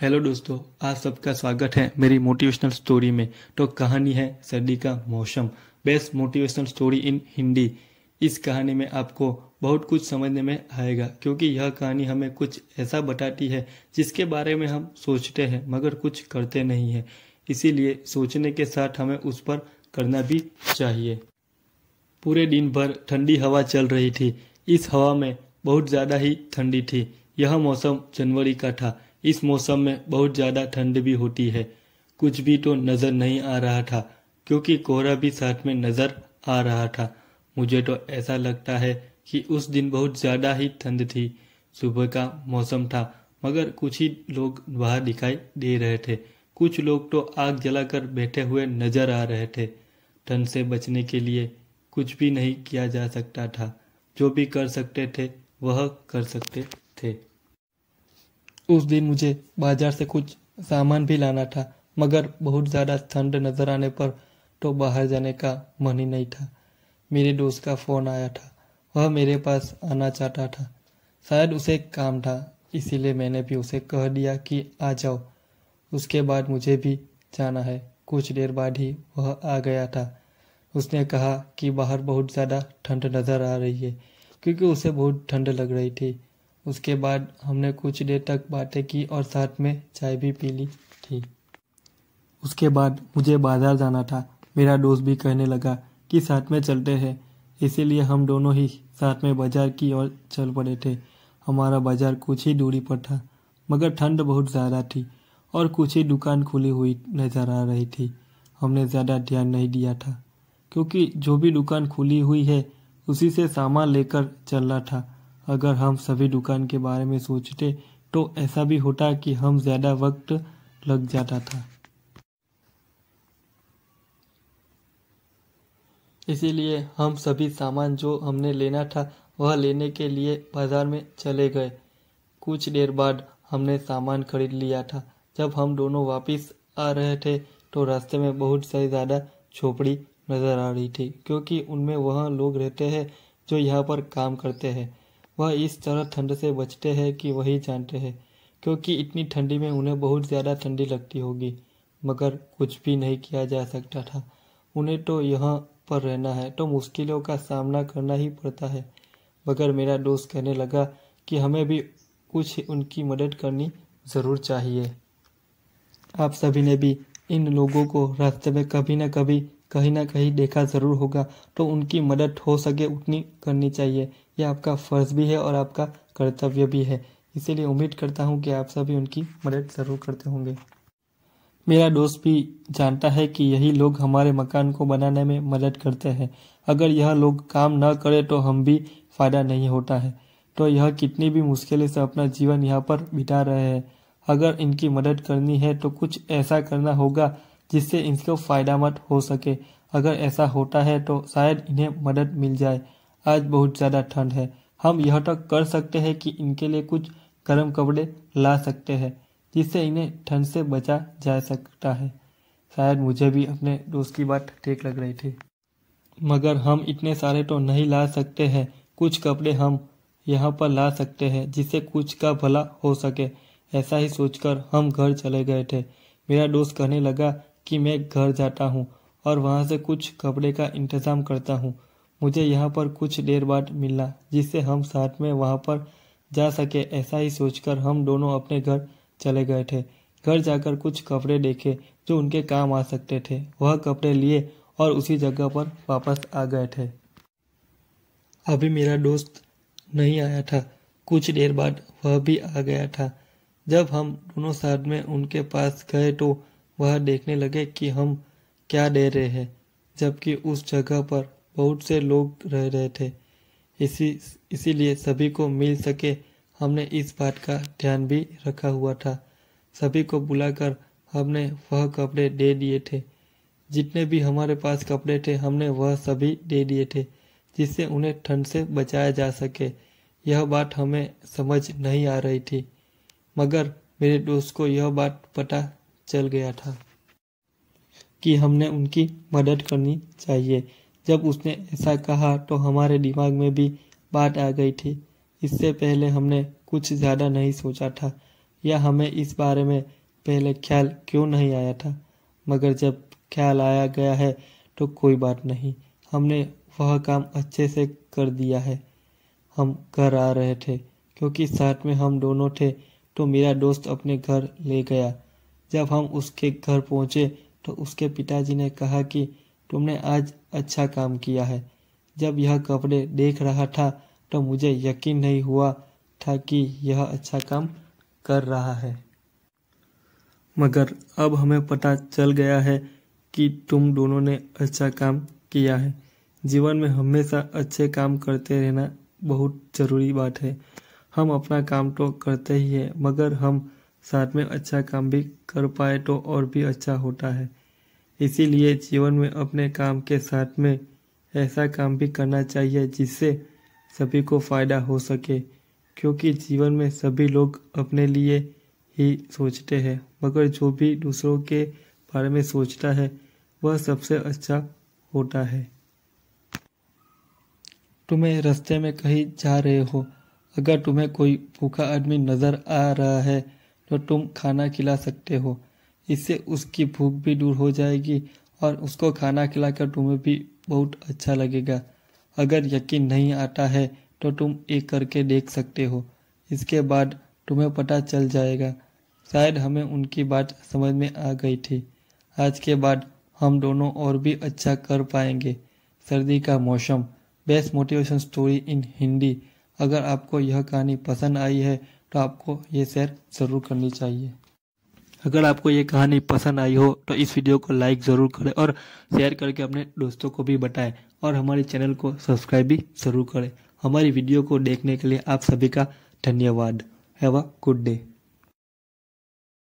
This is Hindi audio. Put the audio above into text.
हेलो दोस्तों, आप सबका स्वागत है मेरी मोटिवेशनल स्टोरी में। तो कहानी है सर्दी का मौसम, best motivational story in Hindi. इस कहानी में आपको बहुत कुछ समझने में आएगा, क्योंकि यह कहानी हमें कुछ ऐसा बताती है जिसके बारे में हम सोचते हैं मगर कुछ करते नहीं हैं। इसीलिए सोचने के साथ हमें उस पर करना भी चाहिए। पूरे दिन भर ठंडी हवा चल रही थी। इस हवा में बहुत ज़्यादा ही ठंडी थी। यह मौसम जनवरी का था। इस मौसम में बहुत ज़्यादा ठंड भी होती है। कुछ भी तो नज़र नहीं आ रहा था, क्योंकि कोहरा भी साथ में नज़र आ रहा था। मुझे तो ऐसा लगता है कि उस दिन बहुत ज़्यादा ही ठंड थी। सुबह का मौसम था, मगर कुछ ही लोग बाहर दिखाई दे रहे थे। कुछ लोग तो आग जलाकर बैठे हुए नजर आ रहे थे। ठंड से बचने के लिए कुछ भी नहीं किया जा सकता था। जो भी कर सकते थे वह कर सकते थे। उस दिन मुझे बाजार से कुछ सामान भी लाना था, मगर बहुत ज़्यादा ठंड नज़र आने पर तो बाहर जाने का मन ही नहीं था। मेरे दोस्त का फ़ोन आया था। वह मेरे पास आना चाहता था। शायद उसे काम था, इसीलिए मैंने भी उसे कह दिया कि आ जाओ। उसके बाद मुझे भी जाना है। कुछ देर बाद ही वह आ गया था। उसने कहा कि बाहर बहुत ज़्यादा ठंड नज़र आ रही है, क्योंकि उसे बहुत ठंड लग रही थी। उसके बाद हमने कुछ देर तक बातें की और साथ में चाय भी पी ली थी। उसके बाद मुझे बाजार जाना था। मेरा दोस्त भी कहने लगा कि साथ में चलते हैं, इसीलिए हम दोनों ही साथ में बाजार की ओर चल पड़े थे। हमारा बाजार कुछ ही दूरी पर था, मगर ठंड बहुत ज़्यादा थी और कुछ ही दुकान खुली हुई नज़र आ रही थी। हमने ज़्यादा ध्यान नहीं दिया था, क्योंकि जो भी दुकान खुली हुई है उसी से सामान लेकर चलना था। अगर हम सभी दुकान के बारे में सोचते तो ऐसा भी होता कि हम ज़्यादा वक्त लग जाता था। इसीलिए हम सभी सामान जो हमने लेना था वह लेने के लिए बाजार में चले गए। कुछ देर बाद हमने सामान खरीद लिया था। जब हम दोनों वापस आ रहे थे तो रास्ते में बहुत से ज़्यादा झोपड़ी नज़र आ रही थी, क्योंकि उनमें वह लोग रहते हैं जो यहाँ पर काम करते हैं। वह इस तरह ठंड से बचते हैं कि वही जानते हैं, क्योंकि इतनी ठंडी में उन्हें बहुत ज़्यादा ठंडी लगती होगी, मगर कुछ भी नहीं किया जा सकता था। उन्हें तो यहाँ पर रहना है तो मुश्किलों का सामना करना ही पड़ता है। मगर मेरा दोस्त कहने लगा कि हमें भी कुछ उनकी मदद करनी ज़रूर चाहिए। आप सभी ने भी इन लोगों को रास्ते में कभी ना कभी कहीं ना कहीं देखा ज़रूर होगा, तो उनकी मदद हो सके उतनी करनी चाहिए। यह आपका फ़र्ज़ भी है और आपका कर्तव्य भी है। इसीलिए उम्मीद करता हूँ कि आप सभी उनकी मदद ज़रूर करते होंगे। मेरा दोस्त भी जानता है कि यही लोग हमारे मकान को बनाने में मदद करते हैं। अगर यह लोग काम न करें तो हम भी फ़ायदा नहीं होता है। तो यह कितनी भी मुश्किलों से अपना जीवन यहाँ पर बिता रहे हैं। अगर इनकी मदद करनी है तो कुछ ऐसा करना होगा जिससे इनको फ़ायदामंद हो सके। अगर ऐसा होता है तो शायद इन्हें मदद मिल जाए। आज बहुत ज़्यादा ठंड है। हम यह तक कर सकते हैं कि इनके लिए कुछ गर्म कपड़े ला सकते हैं, जिससे इन्हें ठंड से बचा जा सकता है। शायद मुझे भी अपने दोस्त की बात ठीक लग रही थी, मगर हम इतने सारे तो नहीं ला सकते हैं। कुछ कपड़े हम यहाँ पर ला सकते हैं जिससे कुछ का भला हो सके। ऐसा ही सोचकर हम घर चले गए थे। मेरा दोस्त कहने लगा कि मैं घर जाता हूँ और वहाँ से कुछ कपड़े का इंतज़ाम करता हूँ। मुझे यहाँ पर कुछ देर बाद मिलना, जिससे हम साथ में वहाँ पर जा सके। ऐसा ही सोचकर हम दोनों अपने घर चले गए थे। घर जाकर कुछ कपड़े देखे जो उनके काम आ सकते थे। वह कपड़े लिए और उसी जगह पर वापस आ गए थे। अभी मेरा दोस्त नहीं आया था। कुछ देर बाद वह भी आ गया था। जब हम दोनों साथ में उनके पास गए तो वह देखने लगे कि हम क्या दे रहे हैं, जबकि उस जगह पर बहुत से लोग रह रहे थे। इसीलिए सभी को मिल सके हमने इस बात का ध्यान भी रखा हुआ था। सभी को बुलाकर हमने वह कपड़े दे दिए थे। जितने भी हमारे पास कपड़े थे हमने वह सभी दे दिए थे, जिससे उन्हें ठंड से बचाया जा सके। यह बात हमें समझ नहीं आ रही थी, मगर मेरे दोस्त को यह बात पता चल गया था कि हमने उनकी मदद करनी चाहिए। जब उसने ऐसा कहा तो हमारे दिमाग में भी बात आ गई थी। इससे पहले हमने कुछ ज़्यादा नहीं सोचा था। या हमें इस बारे में पहले ख्याल क्यों नहीं आया था, मगर जब ख्याल आया गया है तो कोई बात नहीं, हमने वह काम अच्छे से कर दिया है। हम घर आ रहे थे, क्योंकि साथ में हम दोनों थे, तो मेरा दोस्त अपने घर ले गया। जब हम उसके घर पहुंचे तो उसके पिताजी ने कहा कि तुमने आज अच्छा काम किया है। जब यह कपड़े देख रहा था तो मुझे यकीन नहीं हुआ था कि यह अच्छा काम कर रहा है, मगर अब हमें पता चल गया है कि तुम दोनों ने अच्छा काम किया है। जीवन में हमेशा अच्छे काम करते रहना बहुत ज़रूरी बात है। हम अपना काम तो करते ही है, मगर हम साथ में अच्छा काम भी कर पाए तो और भी अच्छा होता है। इसीलिए जीवन में अपने काम के साथ में ऐसा काम भी करना चाहिए जिससे सभी को फ़ायदा हो सके, क्योंकि जीवन में सभी लोग अपने लिए ही सोचते हैं, मगर जो भी दूसरों के बारे में सोचता है वह सबसे अच्छा होता है। तुम्हें रास्ते में कहीं जा रहे हो, अगर तुम्हें कोई भूखा आदमी नज़र आ रहा है तो तुम खाना खिला सकते हो। इससे उसकी भूख भी दूर हो जाएगी और उसको खाना खिलाकर तुम्हें भी बहुत अच्छा लगेगा। अगर यकीन नहीं आता है तो तुम एक करके देख सकते हो, इसके बाद तुम्हें पता चल जाएगा। शायद हमें उनकी बात समझ में आ गई थी। आज के बाद हम दोनों और भी अच्छा कर पाएंगे। सर्दी का मौसम, best motivation story in Hindi. अगर आपको यह कहानी पसंद आई है तो आपको ये शेयर ज़रूर करनी चाहिए। अगर आपको ये कहानी पसंद आई हो तो इस वीडियो को लाइक ज़रूर करें और शेयर करके अपने दोस्तों को भी बताएं, और हमारे चैनल को सब्सक्राइब भी ज़रूर करें। हमारी वीडियो को देखने के लिए आप सभी का धन्यवाद। Have a good day.